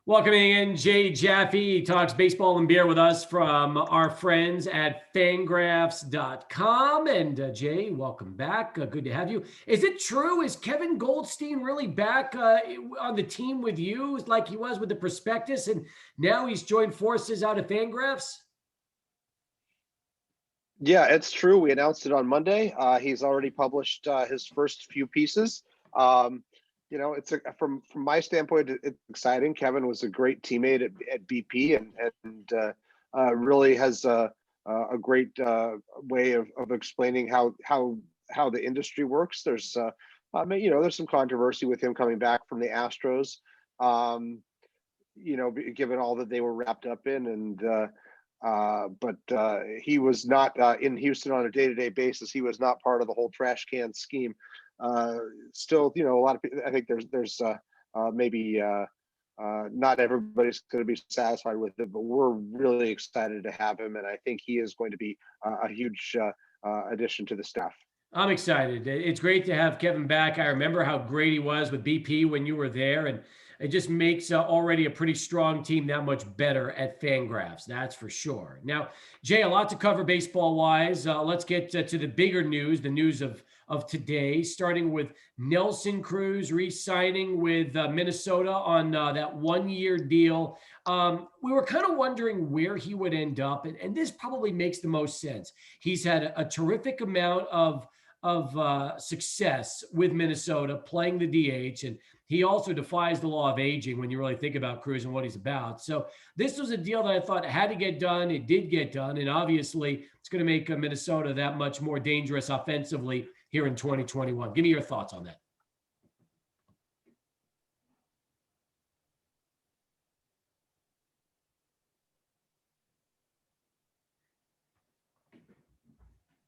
Welcoming in Jay Jaffe. He talks baseball and beer with us from our friends at Fangraphs.com. And Jay, welcome back. Good to have you. Is it true? Is Kevin Goldstein really back on the team with you like he was with the prospectus? And now he's joined forces out of Fangraphs? Yeah, it's true. We announced it on Monday. He's already published his first few pieces. It's from my standpoint, it's exciting. Kevin was a great teammate at BP and really has a great way of explaining how the industry works. There's there's some controversy with him coming back from the Astros. Given all that they were wrapped up in, but he was not in Houston on a day-to-day basis. He was not part of the whole trash can scheme. Still, a lot of people, I think there's maybe not everybody's going to be satisfied with it, but we're really excited to have him. And I think he is going to be a huge addition to the staff. I'm excited. It's great to have Kevin back. I remember how great he was with BP when you were there, and it just makes already a pretty strong team that much better at Fangraphs. That's for sure. Now, Jay, a lot to cover baseball-wise. Let's get to the bigger news, the news of today, starting with Nelson Cruz re-signing with Minnesota on that one-year deal. We were kind of wondering where he would end up, and this probably makes the most sense. He's had a terrific amount of success with Minnesota playing the DH, and he also defies the law of aging when you really think about Cruz and what he's about. So this was a deal that I thought had to get done. It did get done, and obviously it's going to make Minnesota that much more dangerous offensively here in 2021. Give me your thoughts on that.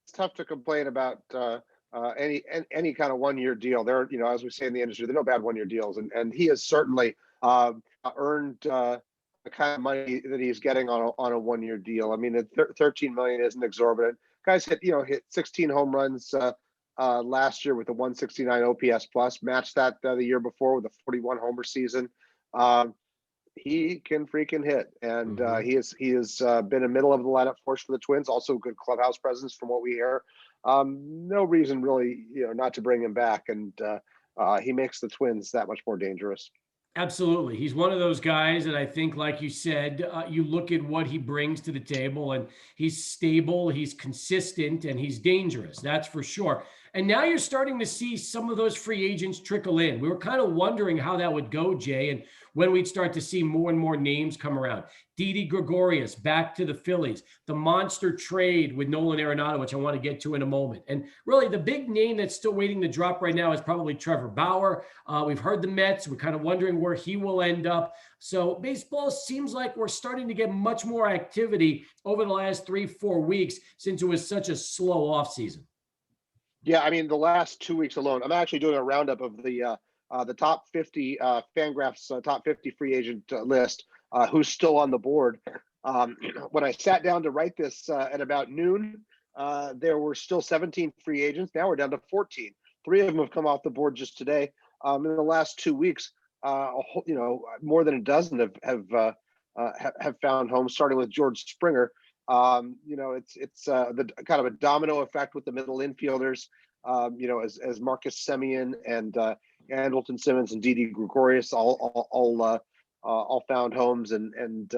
It's tough to complain about any kind of one-year deal. There, as we say in the industry, there are no bad one-year deals, and he has certainly earned the kind of money that he's getting on a one-year deal. I mean, $13 million isn't exorbitant. Guys hit 16 home runs last year with a 169 OPS plus, matched that the year before with a 41 homer season. He can freaking hit, and he has been a middle of the lineup force for the Twins. Also, good clubhouse presence from what we hear. No reason really, not to bring him back, and he makes the Twins that much more dangerous. Absolutely. He's one of those guys that I think, like you said, you look at what he brings to the table, and he's stable, he's consistent, and he's dangerous. That's for sure. And now you're starting to see some of those free agents trickle in. We were kind of wondering how that would go, Jay, and when we'd start to see more and more names come around. Didi Gregorius back to the Phillies, the monster trade with Nolan Arenado, which I want to get to in a moment. And really the big name that's still waiting to drop right now is probably Trevor Bauer. We've heard the Mets. We're kind of wondering where he will end up. So baseball seems like we're starting to get much more activity over the last 3-4 weeks since it was such a slow offseason. Yeah, I mean, the last 2 weeks alone, I'm actually doing a roundup of the top 50 Fangraphs top 50 free agent list, who's still on the board. When I sat down to write this at about noon, there were still 17 free agents. Now we're down to 14. 3 of them have come off the board just today. In the last 2 weeks, more than a dozen have found homes, starting with George Springer. It's the kind of a domino effect with the middle infielders, as Marcus Semien and Andrelton Simmons and Didi Gregorius all found homes, and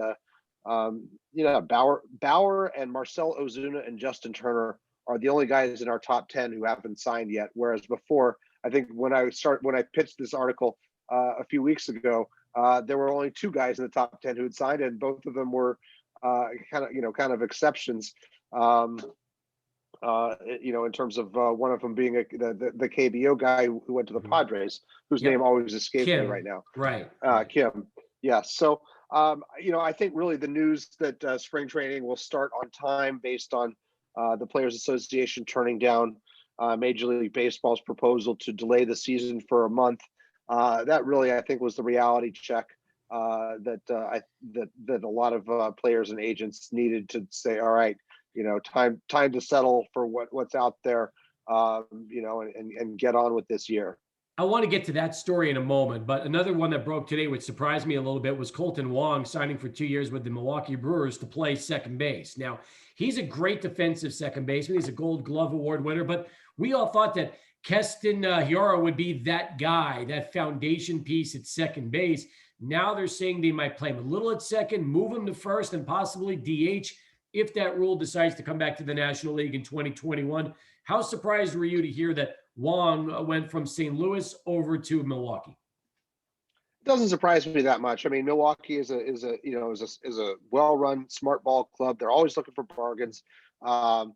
Bauer and Marcell Ozuna and Justin Turner are the only guys in our top 10 who haven't signed yet. Whereas before, I think when I pitched this article a few weeks ago, there were only 2 guys in the top 10 who had signed, and both of them were kind of exceptions. In terms of one of them being the KBO guy who went to the Padres, whose name always escapes me right now. Right. Kim. Yeah. So, I think really the news that spring training will start on time based on the Players Association turning down Major League Baseball's proposal to delay the season for a month. That really, I think, was the reality check that a lot of players and agents needed to say, all right, time to settle for what's out there, and get on with this year. I want to get to that story in a moment, but another one that broke today, which surprised me a little bit, was Colton Wong signing for 2 years with the Milwaukee Brewers to play second base. Now, he's a great defensive second baseman. He's a Gold Glove Award winner, but we all thought that Keston Hiura would be that guy, that foundation piece at second base. Now they're saying they might play him a little at second, move him to first, and possibly DH if that rule decides to come back to the National League in 2021. How surprised were you to hear that Wong went from St. Louis over to Milwaukee? Doesn't surprise me that much. I mean, Milwaukee is a well-run, smart ball club. They're always looking for bargains. Um,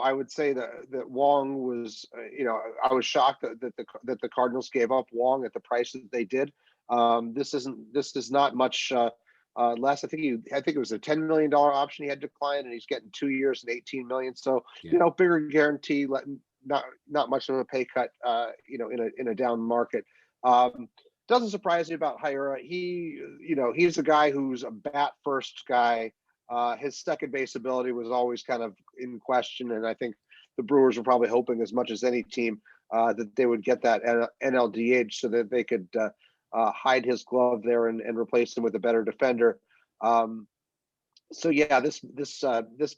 I would say that Wong was, I was shocked that the Cardinals gave up Wong at the price that they did. This is not much less. I think it was a $10 million option he had declined, and he's getting 2 years and 18 million. So Yeah. bigger guarantee, not much of a pay cut. In a down market. Doesn't surprise me about Hiura. He's a guy who's a bat first guy. His second base ability was always kind of in question, and I think the Brewers were probably hoping as much as any team that they would get that NLDH so that they could hide his glove there and replace him with a better defender. So yeah, this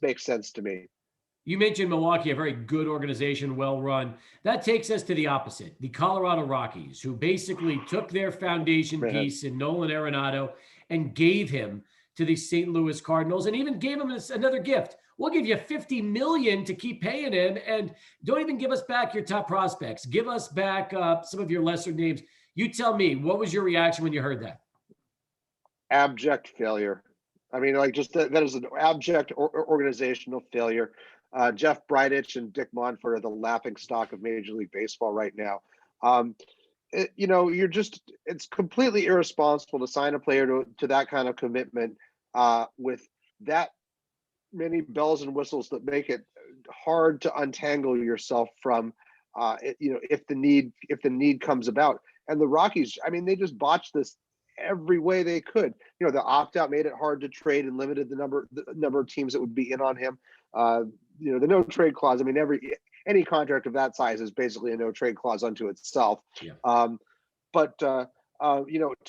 makes sense to me. You mentioned Milwaukee, a very good organization, well run. That takes us to the opposite, the Colorado Rockies, who basically took their foundation Man, piece in Nolan Arenado and gave him to the St. Louis Cardinals, and even gave him another gift. We'll give you $50 million to keep paying him, and don't even give us back your top prospects. Give us back some of your lesser names. You tell me, what was your reaction when you heard that? abject failure. I mean, like, just that is an abject organizational failure. Jeff Bridich and Dick Monfort are the laughing stock of Major League Baseball right now. Um, it's completely irresponsible to sign a player to that kind of commitment with that many bells and whistles that make it hard to untangle yourself from, if the need comes about. And the Rockies, I mean, they just botched this every way they could. The opt out made it hard to trade and limited the number of teams that would be in on him. The no trade clause. I mean, any contract of that size is basically a no trade clause unto itself. Yeah. But to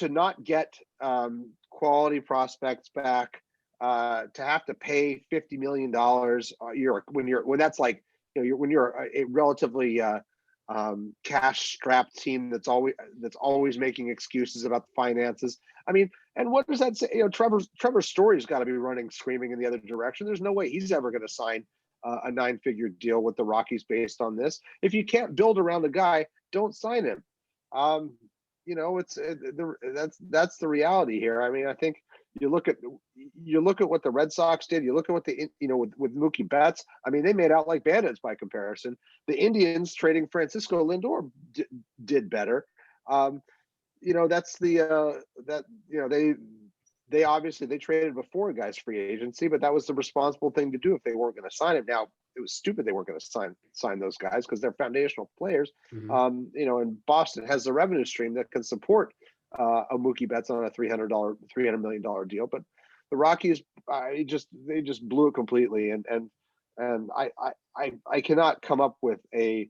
not get quality prospects back, to have to pay $50 million a year when that's like, when you're a relatively cash strapped team that's always making excuses about the finances. I mean, and what does that say? Trevor's Story's got to be running screaming in the other direction. There's no way he's ever going to sign a 9-figure deal with the Rockies based on this. If you can't build around the guy, don't sign him. That's the reality here. I mean, I think you look at what the Red Sox did. You look at what with Mookie Betts. I mean, they made out like bandits by comparison. The Indians trading Francisco Lindor did better. That's they obviously they traded before guys free agency, but that was the responsible thing to do if they weren't going to sign him. Now, it was stupid they weren't going to sign those guys because they're foundational players. Mm-hmm. And Boston has the revenue stream that can support a Mookie Betts on a $300 million deal. But the Rockies, they just blew it completely. And I cannot come up with a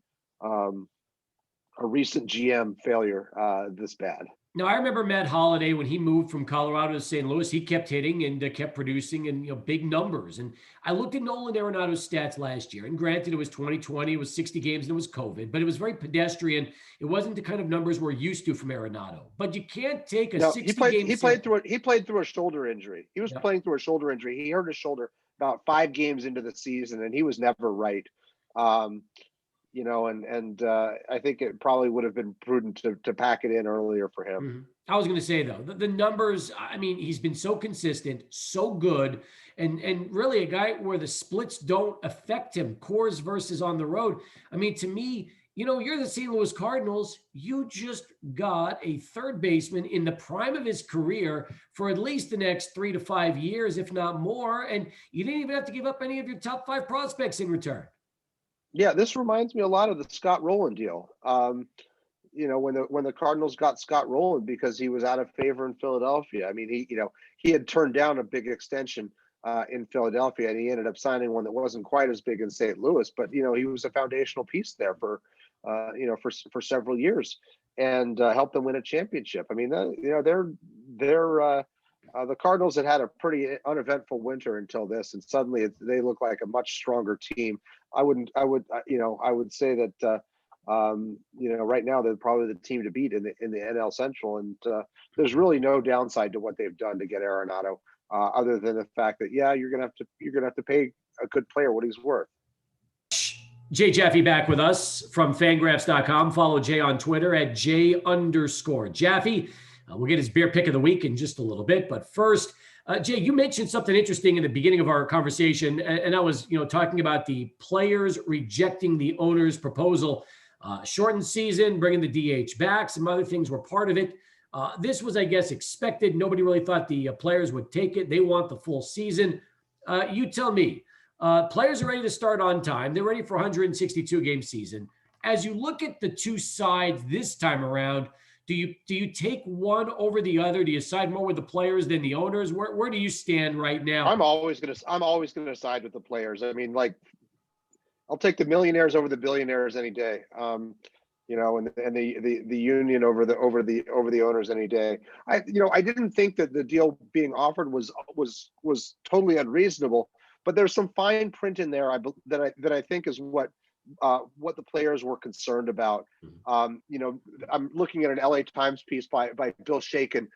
recent GM failure this bad. Now, I remember Matt Holliday when he moved from Colorado to St. Louis. He kept hitting and kept producing and big numbers. And I looked at Nolan Arenado's stats last year. And granted, it was 2020, it was 60 games, and it was COVID. But it was very pedestrian. It wasn't the kind of numbers we're used to from Arenado. But you can't take a 60-game. He played through a shoulder injury. He was playing through a shoulder injury. He hurt his shoulder about 5 games into the season, and he was never right. I think it probably would have been prudent to pack it in earlier for him. Mm-hmm. I was going to say, though, the numbers, I mean, he's been so consistent, so good, and really a guy where the splits don't affect him, cores versus on the road. I mean, to me, you're the St. Louis Cardinals. You just got a third baseman in the prime of his career for at least the next 3 to 5 years, if not more, and you didn't even have to give up any of your top 5 prospects in return. Yeah, this reminds me a lot of the Scott Rowland deal. When the Cardinals got Scott Rowland because he was out of favor in Philadelphia. I mean, he had turned down a big extension in Philadelphia, and he ended up signing one that wasn't quite as big in St. Louis. But he was a foundational piece there for for several years, and helped them win a championship. I mean, the Cardinals had a pretty uneventful winter until this, and suddenly they look like a much stronger team. I would say that right now they're probably the team to beat in the NL Central, and there's really no downside to what they've done to get Arenado, other than the fact that you're gonna have to pay a good player what he's worth. Jay Jaffe back with us from Fangraphs.com. Follow Jay on Twitter at J_Jaffe. We'll get his beer pick of the week in just a little bit. But first, Jay, you mentioned something interesting in the beginning of our conversation, and I was talking about the players rejecting the owner's proposal. Shortened season, bringing the DH back. Some other things were part of it. This was, I guess, expected. Nobody really thought the players would take it. They want the full season. You tell me. Players are ready to start on time. They're ready for 162-game season. As you look at the two sides this time around, do you take one over the other? Do you side more with the players than the owners? Where do you stand right now? I'm always gonna side with the players. I mean, like, I'll take the millionaires over the billionaires any day. And the union over the owners any day. I didn't think that the deal being offered was totally unreasonable, but there's some fine print in there that I think is what the players were concerned about. I'm looking at an LA Times piece by Bill Shaken.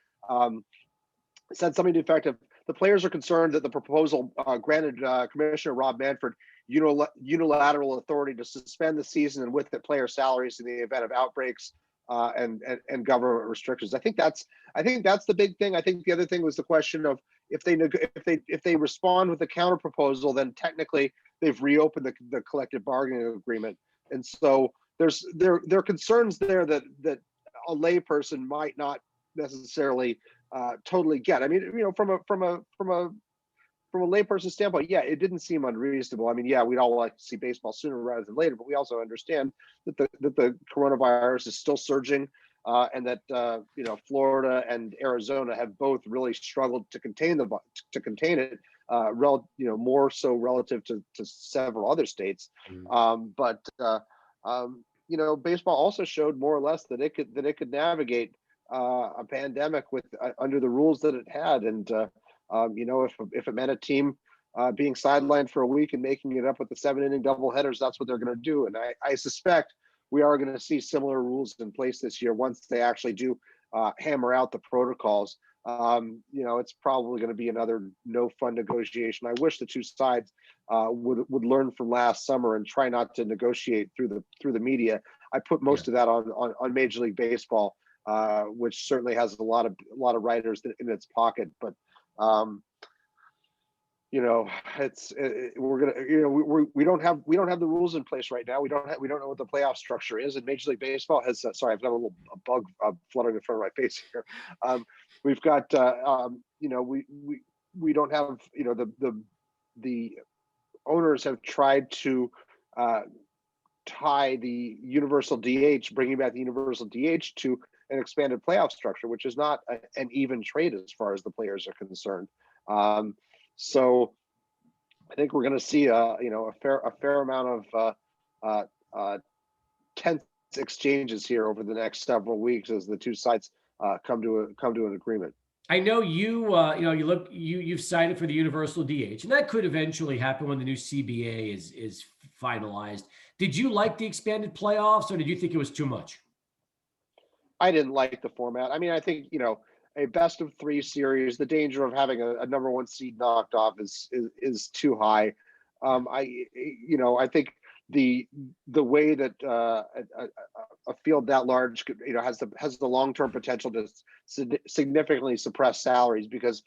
Said something to the effect of, the players are concerned that the proposal granted Commissioner Rob Manfred unilateral authority to suspend the season and with it player salaries in the event of outbreaks and government restrictions. I think that's the big thing. I think the other thing was the question of, if they respond with a counter proposal, then technically they've reopened the collective bargaining agreement. And so there are concerns there that a layperson might not necessarily totally get. I mean, from a layperson standpoint, it didn't seem unreasonable. I mean, we'd all like to see baseball sooner rather than later, but we also understand that the coronavirus is still surging, and that Florida and Arizona have both really struggled to contain it, more so relative to several other states. But baseball also showed more or less that it could navigate a pandemic with under the rules that it had, and if it meant a team being sidelined for a week and making it up with the 7-inning doubleheaders, that's what they're going to do. And I suspect we are going to see similar rules in place this year once they actually do hammer out the protocols. It's probably going to be another no fun negotiation. I wish the two sides would learn from last summer and try not to negotiate through the media. I put most of that on Major League Baseball, which certainly has a lot of writers in its pocket, but we don't have the rules in place right now. We don't know what the playoff structure is, and Major League Baseball has sorry, I've got a bug fluttering in front of my face here. We've got we don't have the owners have tried to tie the universal DH, bringing back the universal DH to an expanded playoff structure, which is not an even trade as far as the players are concerned. So I think we're going to see a fair amount of tense exchanges here over the next several weeks as the two sides come to an agreement. I know you've cited for the universal DH, and that could eventually happen when the new CBA is finalized. Did you like the expanded playoffs, or did you think it was too much? I didn't like the format. I mean, I think, a best of 3 series, the danger of having a number 1 seed knocked off is too high. I think the way that a field that large has the long-term potential to significantly suppress salaries, because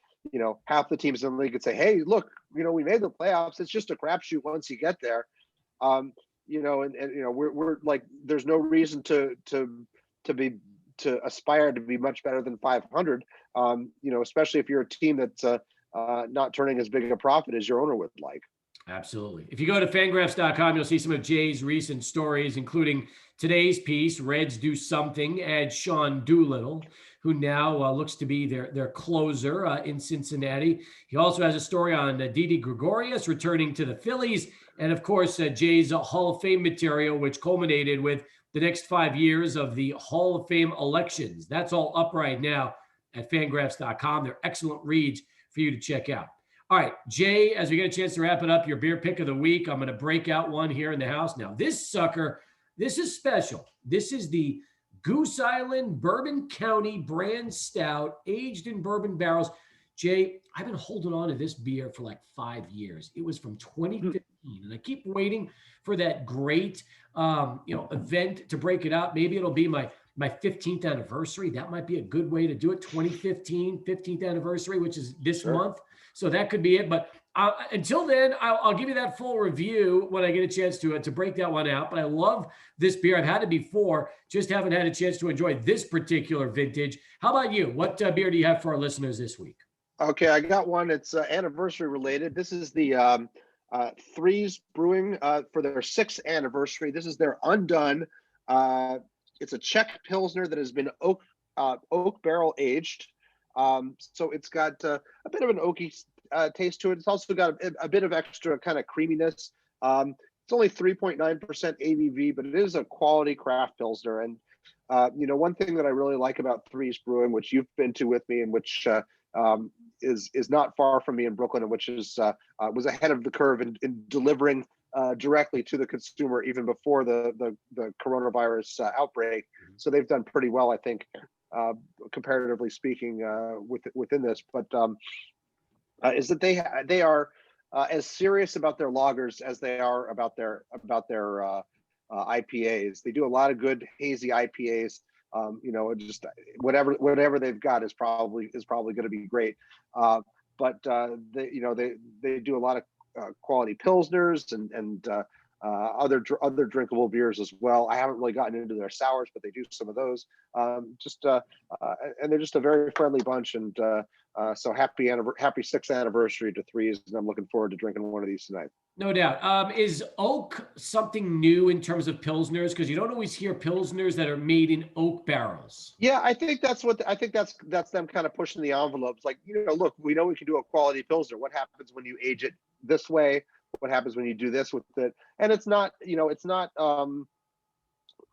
half the teams in the league could say, hey, look, we made the playoffs, it's just a crapshoot once you get there. We're like, there's no reason to aspire to be much better than 500, especially if you're a team that's not turning as big a profit as your owner would like. Absolutely. If you go to Fangraphs.com, you'll see some of Jay's recent stories, including today's piece, Reds Do Something, adds Sean Doolittle, who now looks to be their closer in Cincinnati. He also has a story on Didi Gregorius returning to the Phillies, and of course, Jay's Hall of Fame material, which culminated with the next 5 years of the Hall of Fame elections. That's all up right now at fangraphs.com. They're excellent reads for you to check out. All right, Jay, as we get a chance to wrap it up, your beer pick of the week, I'm going to break out one here in the house. Now, this sucker, this is special. This is the Goose Island Bourbon County Brand Stout, aged in bourbon barrels. Jay, I've been holding on to this beer for like 5 years. It was from 2015, and I keep waiting for that great, event to break it out. Maybe it'll be my 15th anniversary. That might be a good way to do it. 2015, 15th anniversary, which is this month. So that could be it. But until then, I'll give you that full review when I get a chance to break that one out. But I love this beer. I've had it before, just haven't had a chance to enjoy this particular vintage. How about you? What beer do you have for our listeners this week? Okay, I got one. It's anniversary related. This is the Threes Brewing for their 6th anniversary. This is their Undone. It's a Czech Pilsner that has been oak barrel aged. So it's got a bit of an oaky taste to it. It's also got a bit of extra kind of creaminess. It's only 3.9% ABV, but it is a quality craft Pilsner. And, one thing that I really like about Threes Brewing, which you've been to with me and which is not far from me in Brooklyn, and which is was ahead of the curve in delivering directly to the consumer even before the coronavirus outbreak. So they've done pretty well, I think, comparatively speaking, within this. But is that they are as serious about their lagers as they are about their IPAs. They do a lot of good hazy IPAs. Just whatever they've got is probably going to be great. But they do a lot of quality pilsners and other drinkable beers as well. I haven't really gotten into their sours, but they do some of those. And they're just a very friendly bunch. And so happy 6th anniversary to Threes, and I'm looking forward to drinking one of these tonight. No doubt. Is oak something new in terms of pilsners? Because you don't always hear pilsners that are made in oak barrels. Yeah, I think that's them kind of pushing the envelopes. Like, look, we know we can do a quality pilsner. What happens when you age it this way? What happens when you do this with it? And it's not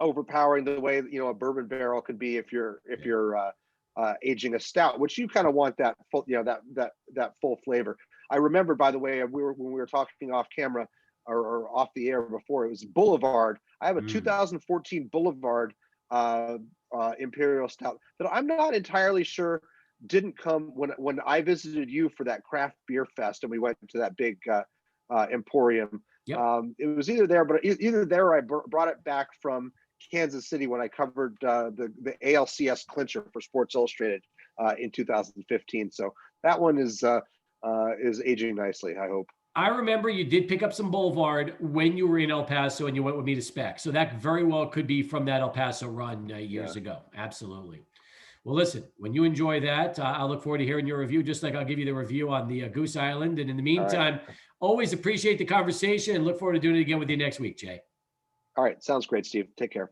overpowering the way a bourbon barrel could be if you're aging a stout, which you kind of want that full, that full flavor. I remember, by the way, when we were talking off camera or off the air before, it was Boulevard. I have a 2014 Boulevard Imperial Stout that I'm not entirely sure didn't come when I visited you for that craft beer fest, and we went to that big Emporium. Yep. It was either there, but either there or I brought it back from Kansas City when I covered the ALCS clincher for Sports Illustrated in 2015. So that one is aging nicely, I hope. I remember you did pick up some Boulevard when you were in El Paso and you went with me to Spec. So that very well could be from that El Paso run years ago. Absolutely. Well, listen, when you enjoy that, I'll look forward to hearing your review, just like I'll give you the review on the Goose Island. And in the meantime, always appreciate the conversation and look forward to doing it again with you next week, Jay. All right. Sounds great, Steve. Take care.